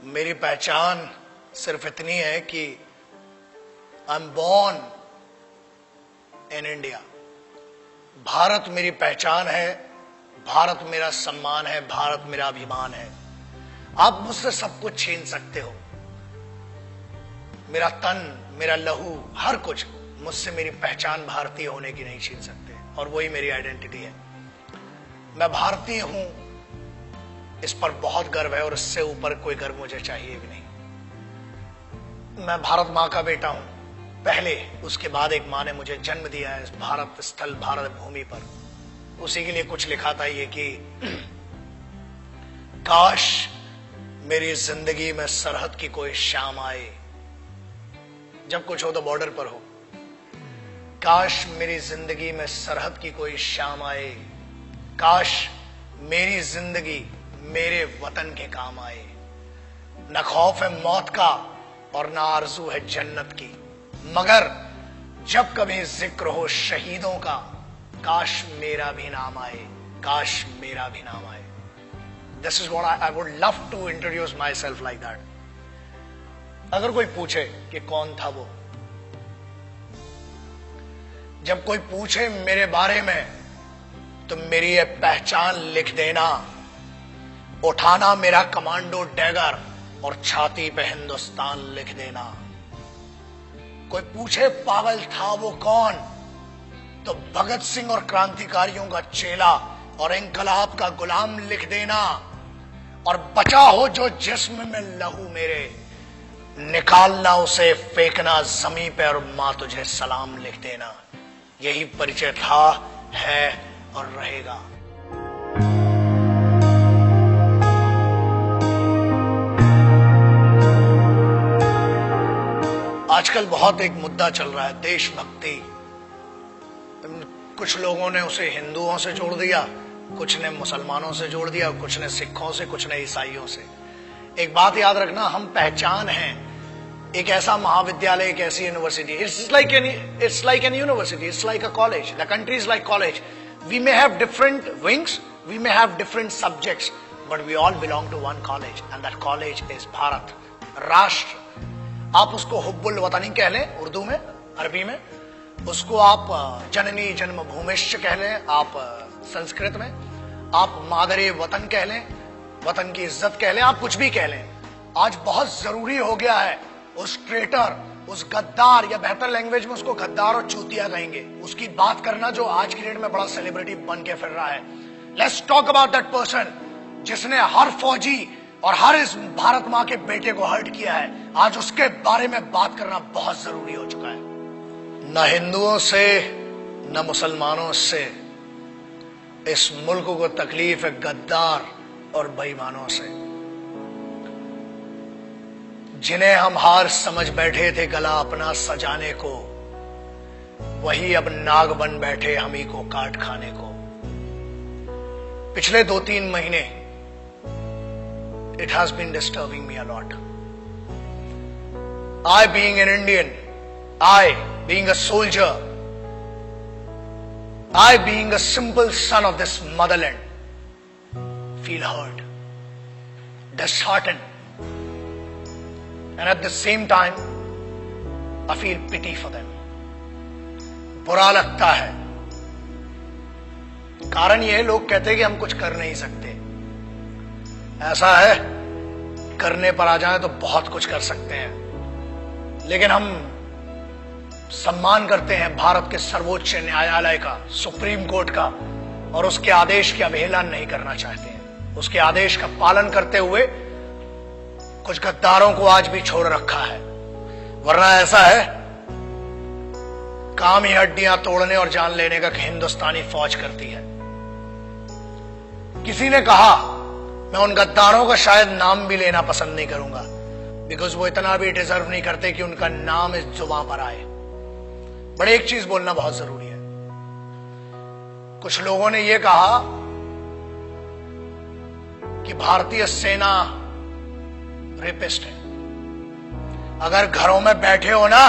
मेरी पहचान सिर्फ इतनी है कि I am born in India. Bharat मेरी पहचान है, भारत मेरा सम्मान है, भारत मेरा अभिमान है। आप मुझसे सब कुछ छीन सकते हो, मेरा तन, मेरा लहू, हर कुछ, मुझसे मेरी पहचान भारतीय होने की नहीं छीन सकते, और वही मेरी आइडेंटिटी है। मैं भारतीय हूं, इस पर बहुत गर्व है, और इससे ऊपर कोई गर्व मुझे चाहिए भी नहीं। मैं भारत मां का बेटा हूं पहले, उसके बाद एक मां ने मुझे जन्म दिया है इस भारत स्थल, भारत भूमि पर। उसी के लिए कुछ लिखा था ये कि काश मेरी जिंदगी में सरहद की कोई शाम आए, जब कुछ हो तो बॉर्डर पर हो। काश मेरी जिंदगी में सरहद की कोई शाम आए, काश मेरी जिंदगी मेरे वतन के काम आए। न खौफ है मौत का और न आरजू है जन्नत की, मगर जब कभी जिक्र हो शहीदों का, काश मेरा भी नाम आए, काश मेरा भी नाम आए। This is what I would love to introduce myself like that. अगर कोई पूछे कि कौन था वो, जब कोई पूछे मेरे बारे में, तो मेरी ये पहचान लिख देना, उठाना मेरा कमांडो डैगर और छाती पे हिंदुस्तान लिख देना। कोई पूछे पागल था वो कौन, तो भगत सिंह और क्रांतिकारियों का चेला और इंकलाब का गुलाम लिख देना। और बचा हो जो जिस्म में लहू मेरे, निकालना उसे, फेंकना जमीन पे, और मां तुझे सलाम लिख देना। यही परिचय था, है और रहेगा। आजकल बहुत एक मुद्दा चल रहा है, देशभक्ति। कुछ लोगों ने उसे हिंदुओं से जोड़ दिया, कुछ ने मुसलमानों से जोड़ दिया, कुछ ने सिखों से, कुछ ने ईसाइयों से। एक बात याद रखना, हम पहचान हैं एक ऐसा महाविद्यालय, एक ऐसी university. It's like an university, it's like a college. The country is like college. We may have different wings, we may have different subjects, but we all belong to one college, and that college is Bharat, राष्ट्र। आप उसको हुब्बुल वतनी कह लें उर्दू में, अरबी में, उसको आप जननी जन्मभूमिश्च कह लें आप संस्कृत में, आप मादरे वतन कह लें, वतन की इज्जत कह लें, आप कुछ भी कह लें। आज बहुत जरूरी हो गया है उस ट्रेटर, उस गद्दार, या बेहतर लैंग्वेज में उसको गद्दार और चूतिया कहेंगे, उसकी बात करना जो आज की डेट में बड़ा सेलिब्रिटी बन के फिर रहा है। Let's talk about that person जिसने हर फौजी और हर इस भारत मां के बेटे को हर्ट किया है। आज उसके बारे में बात करना बहुत जरूरी हो चुका है। न हिंदुओं से न मुसलमानों से इस मुल्क को तकलीफ है गद्दार और बेईमानों से, जिन्हें हम हार समझ बैठे थे गला अपना सजाने को, वही अब नाग बन बैठे हम ही को काट खाने को। पिछले 2-3 महीने it has been disturbing me a lot. I being an Indian, I being a soldier, I being a simple son of this motherland, feel hurt, disheartened, and at the same time I feel pity for them. बुरा लगता है। कारण यह, लोग कहते हैं कि हम कुछ कर नहीं सकते। ऐसा है, करने पर आ जाए तो बहुत कुछ कर सकते हैं, लेकिन हम सम्मान करते हैं भारत के सर्वोच्च न्यायालय का, सुप्रीम कोर्ट का, और उसके आदेश की अवहेलना नहीं करना चाहते हैं। उसके आदेश का पालन करते हुए कुछ गद्दारों को आज भी छोड़ रखा है। वरना ऐसा है, काम ही हड्डियां तोड़ने और जान लेने का हिंदुस्तानी फौज करती है। किसी ने कहा, मैं उन गद्दारों का शायद नाम भी लेना पसंद नहीं करूंगा, बिकॉज वो इतना भी डिजर्व नहीं करते कि उनका नाम इस जुबान पर आए। बड़े एक चीज बोलना बहुत जरूरी है। कुछ लोगों ने यह कहा कि भारतीय सेना रेपिस्ट है। अगर घरों में बैठे हो ना,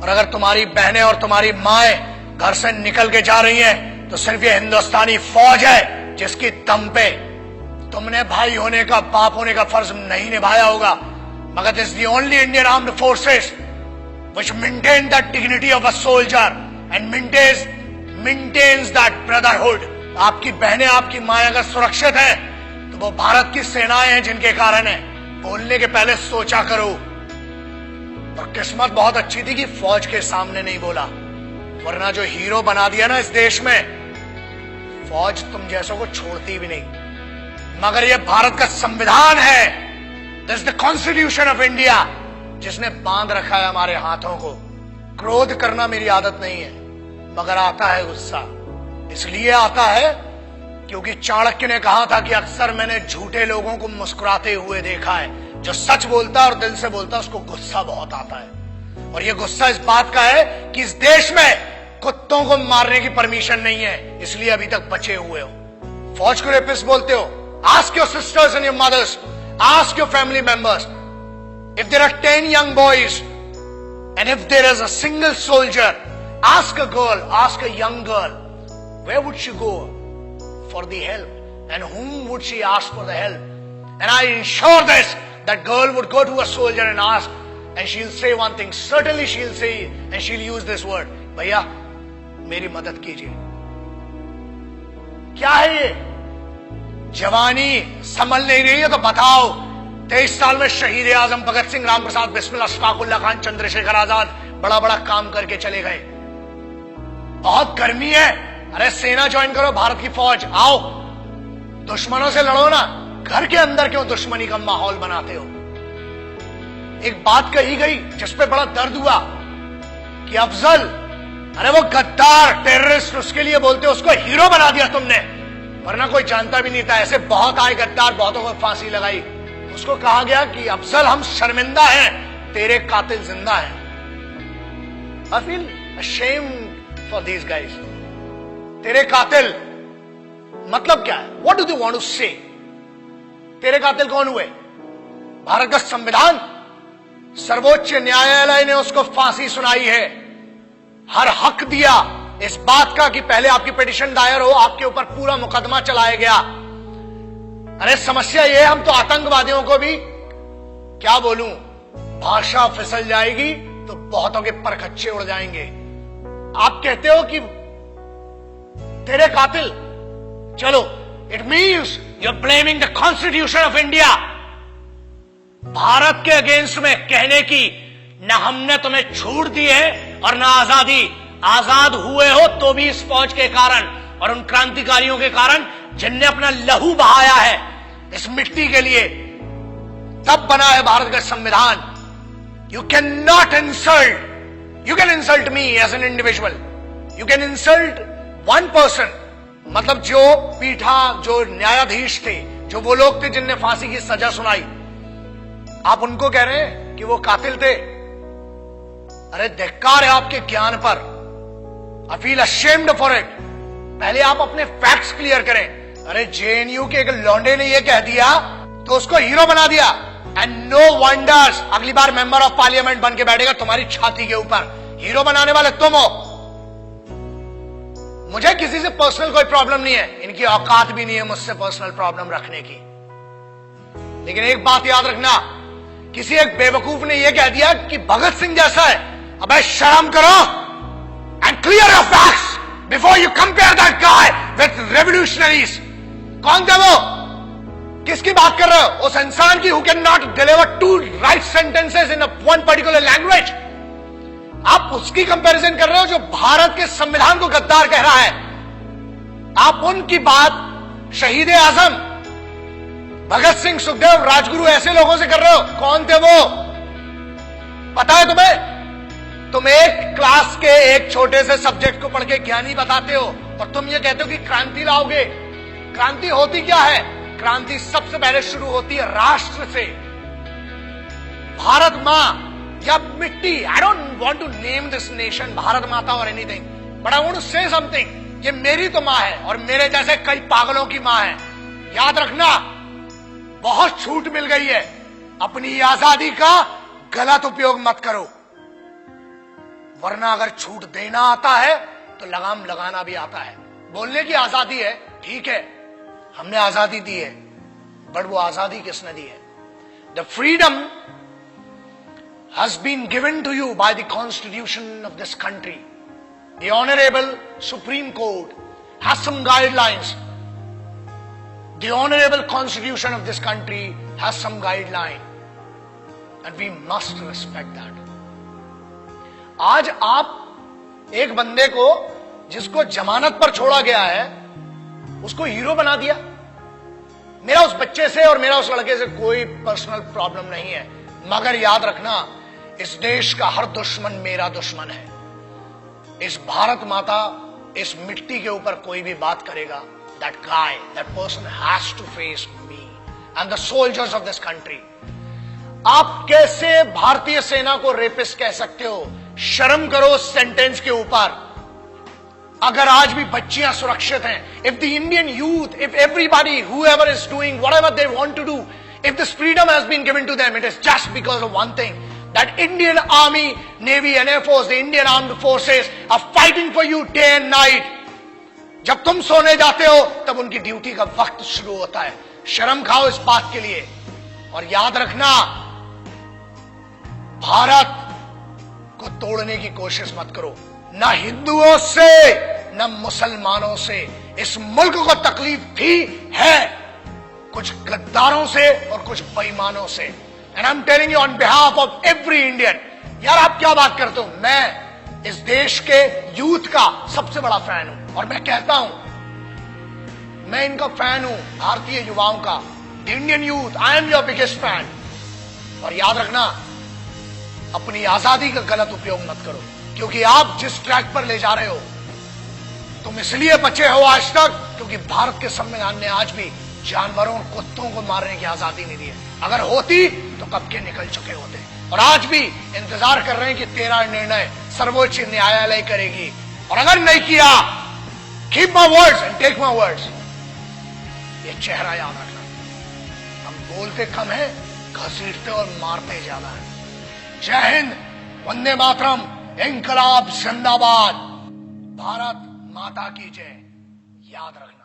और अगर तुम्हारी बहनें और तुम्हारी माएं घर से निकल के जा रही हैं, तो सिर्फ ये हिंदुस्तानी फौज है जिसकी दम पे तुमने भाई होने का, बाप होने का फर्ज नहीं निभाया होगा, मगर this the only Indian armed forces which maintain that dignity of a soldier and maintains that brotherhood. आपकी बहनें, आपकी माएं अगर सुरक्षित है तो वो भारत की सेनाएं हैं जिनके कारण है। बोलने के पहले सोचा करो। और किस्मत बहुत अच्छी थी कि फौज के सामने नहीं बोला, वरना जो हीरो बना दिया ना इस देश में, फौज तुम जैसों को छोड़ती भी नहीं। मगर यह भारत का संविधान है, this the constitution of India, जिसने बांध रखा है हमारे हाथों को। क्रोध करना मेरी आदत नहीं है, मगर आता है गुस्सा। इसलिए आता है क्योंकि चाणक्य ने कहा था कि अक्सर मैंने झूठे लोगों को मुस्कुराते हुए देखा है। जो सच बोलता है और दिल से बोलता है उसको गुस्सा बहुत आता है। और यह गुस्सा इस बात का है कि इस देश में कुत्तों को मारने की परमिशन नहीं है, इसलिए अभी तक बचे हुए हो। फौज को रेपिस्ट बोलते हो? Ask your sisters and your mothers, ask your family members, if there are 10 young boys and if there is a single soldier, ask a girl, ask a young girl, where would she go for the help and whom would she ask for the help? And I ensure this, that girl would go to a soldier and ask, and she'll say one thing, certainly she'll say, and she'll use this word, भैया मेरी मदद कीजिए। क्या है ये? जवानी संभल नहीं रही है तो बताओ। 23 साल में शहीद आजम भगत सिंह, राम प्रसाद बिस्मिल, अशफाकुल्ला खान, चंद्रशेखर आजाद बड़ा बड़ा काम करके चले गए। बहुत गर्मी है, अरे सेना ज्वाइन करो, भारत की फौज, आओ दुश्मनों से लड़ो ना। घर के अंदर क्यों दुश्मनी का माहौल बनाते हो? एक बात कही गई जिस पे बड़ा दर्द हुआ कि अफजल, अरे वो गद्दार टेररिस्ट, उसके लिए बोलते हो, उसको हीरो बना दिया तुमने, वरना कोई जानता भी नहीं था। ऐसे बहुत आए गद्दार, बहुतों को फांसी लगाई। उसको कहा गया कि अफजल हम शर्मिंदा हैं, तेरे कातिल जिंदा हैं। I feel ashamed for these guys. तेरे कातिल मतलब क्या है? What do they want to say? तेरे कातिल कौन हुए? भारत का संविधान, सर्वोच्च न्यायालय ने उसको फांसी सुनाई है। हर हक दिया इस बात का कि पहले आपकी पिटीशन दायर हो, आपके ऊपर पूरा मुकदमा चलाया गया। अरे समस्या ये, हम तो आतंकवादियों को भी क्या बोलूं, भाषा फिसल जाएगी तो बहुतों के परखच्चे उड़ जाएंगे। आप कहते हो कि तेरे कातिल, चलो, it means you are blaming the constitution of India. Bharat के अगेंस्ट में कहने की न हमने तुम्हें छूट दी है और न आजादी। आजाद हुए हो तो भी इस फौज के कारण और उन क्रांतिकारियों के कारण जिनने अपना लहू बहाया है इस मिट्टी के लिए। तब बना है भारत का संविधान। You can not insult, you can insult me as an individual, you can insult one person, मतलब जो पीठा, जो न्यायाधीश थे, जो वो लोग थे जिनने फांसी की सजा सुनाई, आप उनको कह रहे हैं कि वो कातिल थे। अरे धिक्कार है आपके ज्ञान पर। I feel ashamed for it. पहले आप अपने फैक्ट्स क्लियर करें। अरे जेएनयू के एक लौंडे ने ये कह दिया तो उसको हीरो बना दिया, एंड नो वंडर्स अगली बार मेंबर ऑफ पार्लियामेंट बन के बैठेगा तुम्हारी छाती के ऊपर। हीरो बनाने वाले तुम हो। मुझे किसी से पर्सनल कोई प्रॉब्लम नहीं है, इनकी औकात भी नहीं है मुझसे पर्सनल प्रॉब्लम रखने की। लेकिन एक बात याद रखना, किसी एक बेवकूफ ने यह कह दिया कि भगत सिंह जैसा है। अबे शर्म करो and clear your facts before you compare that guy with revolutionaries. कौन थे वो? किसकी बात कर रहे हो? उस इंसान की who can not deliver two right sentences in one particular language. आप उसकी कंपैरिजन कर रहे हो जो भारत के संविधान को गद्दार कह रहा है। आप उनकी बात शहीद आजम, भगत सिंह, सुखदेव, राजगुरु, ऐसे लोगों से कर रहे हो। कौन थे वो? पता है तुम्हें? तुम एक क्लास के एक छोटे से सब्जेक्ट को पढ़ के ज्ञानी बताते हो और तुम ये कहते हो कि क्रांति लाओगे। क्रांति होती क्या है? क्रांति सबसे पहले शुरू होती है राष्ट्र से। भारत मां या मिट्टी, I don't want to name this nation Bharat Mata और anything, but I want to say something. ये मेरी तो मां है और मेरे जैसे कई पागलों की मां है। याद रखना, बहुत छूट मिल गई है। अपनी आजादी का गलत उपयोग मत करो, वरना अगर छूट देना आता है तो लगाम लगाना भी आता है। बोलने की आजादी है, ठीक है, हमने आजादी दी है, बट वो आजादी किसने दी है? The freedom has been given to you by the constitution of this country. The honorable Supreme Court has some guidelines. The honorable constitution of this country has some guideline and we must respect that. आज आप एक बंदे को जिसको जमानत पर छोड़ा गया है उसको हीरो बना दिया। मेरा उस बच्चे से और मेरा उस लड़के से कोई पर्सनल प्रॉब्लम नहीं है, मगर याद रखना इस देश का हर दुश्मन मेरा दुश्मन है। इस भारत माता, इस मिट्टी के ऊपर कोई भी बात करेगा, that guy, that person has to face me and the soldiers of this country. आप कैसे भारतीय सेना को रेपिस्ट कह सकते हो? शर्म करो सेंटेंस के ऊपर। अगर आज भी बच्चियां सुरक्षित हैं, if the Indian youth, if everybody, whoever is doing whatever they want to do, if this freedom has been given to them, it is just because of one thing, that Indian Army, Navy and Air Force, the Indian Armed Forces are fighting for you day and night. जब तुम सोने जाते हो तब उनकी duty का वक्त शुरू होता है। शर्म खाओ इस बात के लिए और याद रखना, भारत को तोड़ने की कोशिश मत करो, ना हिंदुओं से न मुसलमानों से। इस मुल्क को तकलीफ भी है कुछ गद्दारों से और कुछ बेईमानों से। And I'm telling you on behalf of every Indian, यार आप क्या बात करते हो? मैं इस देश के यूथ का सबसे बड़ा फैन हूं और मैं कहता हूं, मैं इनका फैन हूं, भारतीय युवाओं का। The Indian youth, I am your biggest fan. और याद रखना, अपनी आजादी का गलत उपयोग मत करो, क्योंकि आप जिस ट्रैक पर ले जा रहे हो, तुम इसलिए बचे हो आज तक क्योंकि भारत के संविधान ने आज भी जानवरों और कुत्तों को मारने की आजादी नहीं दी है। अगर होती तो कब के निकल चुके होते। और आज भी इंतजार कर रहे हैं कि तेरा निर्णय सर्वोच्च न्यायालय करेगी, और अगर नहीं किया, keep my words and take my words. ये चेहरा याद रखना, हम बोलते कम है, घसीटते और मारते ज्यादा है। जय हिंद, वंदे मातरम, इंकलाब जिंदाबाद, भारत माता की जय। याद रखना।